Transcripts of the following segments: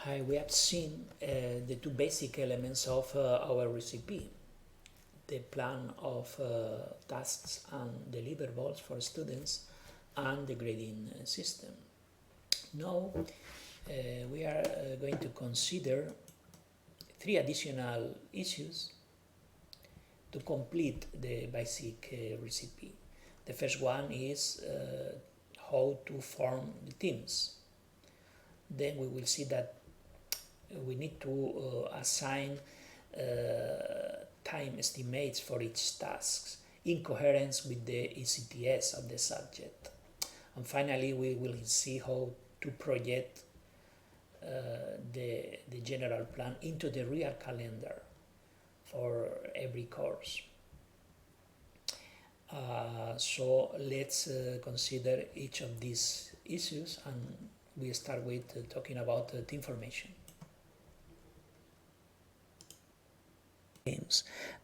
Hi, we have seen the two basic elements of our recipe, the plan of tasks and deliverables for students and the grading system. Now we are going to consider three additional issues to complete the basic recipe. The first one is how to form the teams. Then we will see that we need to assign time estimates for each task in coherence with the ECTS of the subject. And finally, we will see how to project the general plan into the real calendar for every course. So let's consider each of these issues, and we start with talking about team formation.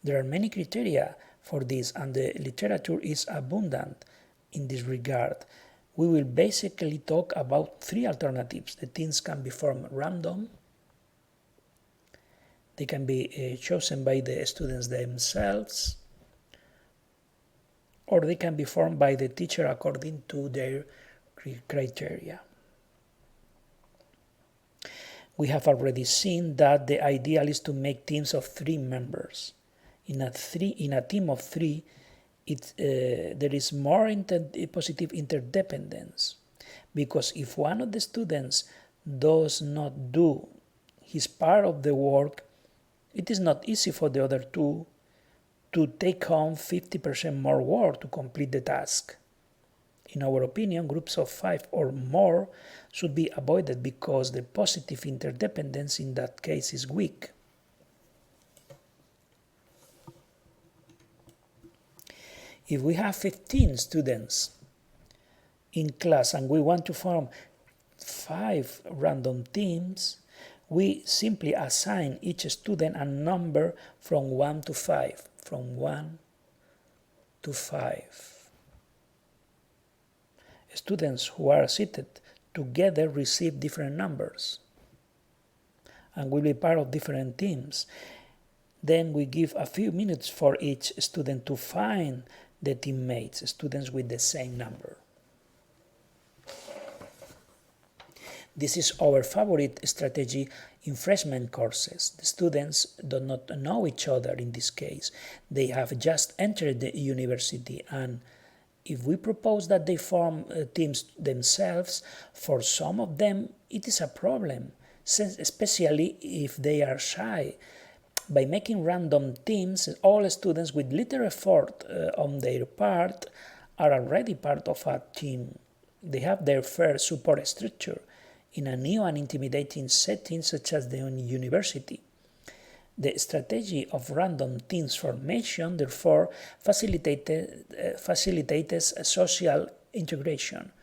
There are many criteria for this, and the literature is abundant in this regard. We will basically talk about three alternatives. The teams can be formed random, they can be chosen by the students themselves, or they can be formed by the teacher according to their criteria. We have already seen that the ideal is to make teams of 3 members. In a team of 3, there is more positive interdependence, because if one of the students does not do his part of the work, it is not easy for the other two to take on 50% more work to complete the task. In our opinion, groups of 5 or more should be avoided because the positive interdependence in that case is weak. If we have 15 students in class and we want to form 5 random teams, we simply assign each student a number from 1 to 5. From 1 to 5. Students who are seated together receive different numbers and will be part of different teams. Then we give a few minutes for each student to find the teammates, students with the same number. This is our favorite strategy in freshman courses. The students do not know each other in this case. They have just entered the university, and if we propose that they form teams themselves, for some of them it is a problem, especially if they are shy. By making random teams, all students with little effort on their part are already part of a team. They have their first support structure in a new and intimidating setting such as the university. The strategy of random teams formation, therefore, facilitates social integration.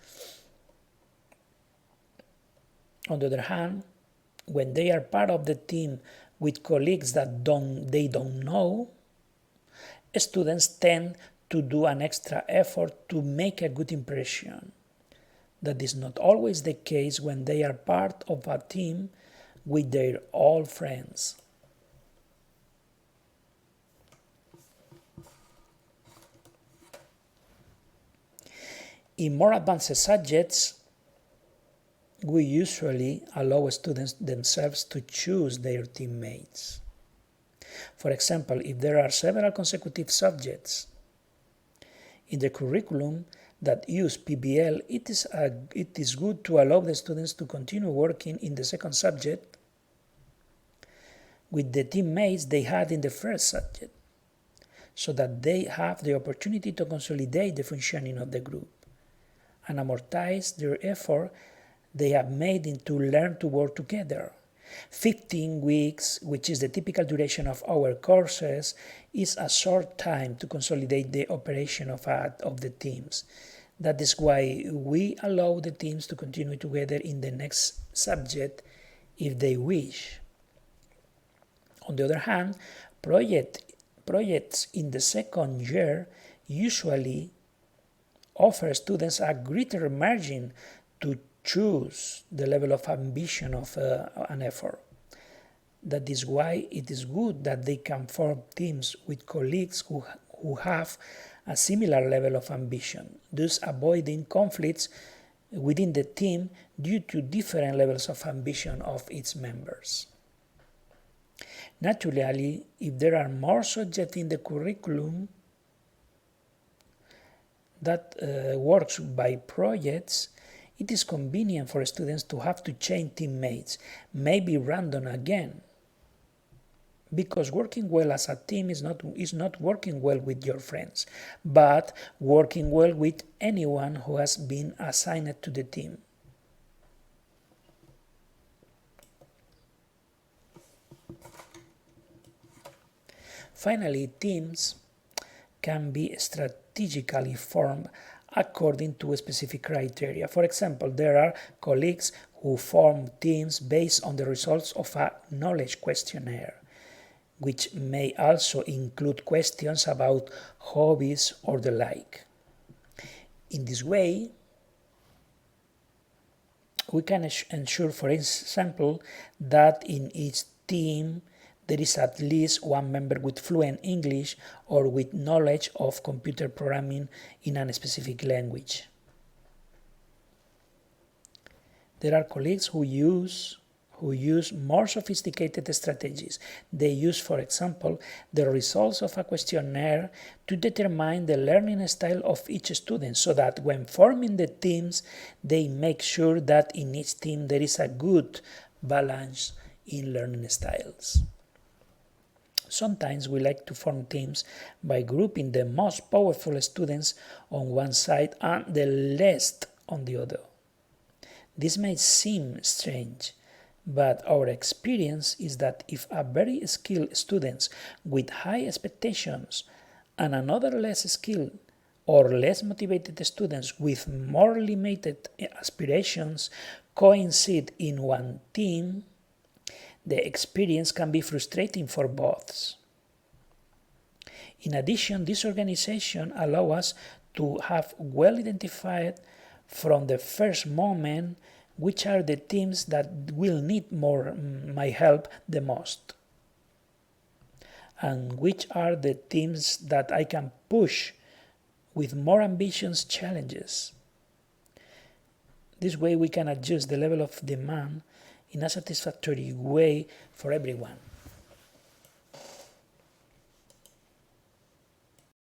On the other hand, when they are part of the team with colleagues that they don't know, students tend to do an extra effort to make a good impression. That is not always the case when they are part of a team with their old friends. In more advanced subjects, we usually allow students themselves to choose their teammates. For example, if there are several consecutive subjects in the curriculum that use PBL, it is good to allow the students to continue working in the second subject with the teammates they had in the first subject, so that they have the opportunity to consolidate the functioning of the group and amortize their effort they have made to learn to work together. 15 weeks, which is the typical duration of our courses, is a short time to consolidate the operation of the teams. That is why we allow the teams to continue together in the next subject if they wish. On the other hand, projects in the second year usually offer students a greater margin to choose the level of ambition of an effort. That is why it is good that they can form teams with colleagues who have a similar level of ambition, thus avoiding conflicts within the team due to different levels of ambition of its members. Naturally, if there are more subjects in the curriculum that works by projects, it is convenient for students to have to change teammates, maybe random again, because working well as a team is not working well with your friends, but working well with anyone who has been assigned to the team. Finally, teams can be strategically formed according to specific criteria. For example, there are colleagues who form teams based on the results of a knowledge questionnaire, which may also include questions about hobbies or the like. In this way, we can ensure, for example, that in each team there is at least one member with fluent English or with knowledge of computer programming in a specific language. There are colleagues who use more sophisticated strategies. They use, for example, the results of a questionnaire to determine the learning style of each student, so that when forming the teams, they make sure that in each team there is a good balance in learning styles. Sometimes we like to form teams by grouping the most powerful students on one side and the least on the other. This may seem strange, but our experience is that if a very skilled student with high expectations and another less skilled or less motivated students with more limited aspirations coincide in one team, the experience can be frustrating for both. In addition, this organization allows us to have well identified from the first moment which are the teams that will need my help the most, and which are the teams that I can push with more ambitious challenges. This way we can adjust the level of demand in a satisfactory way for everyone.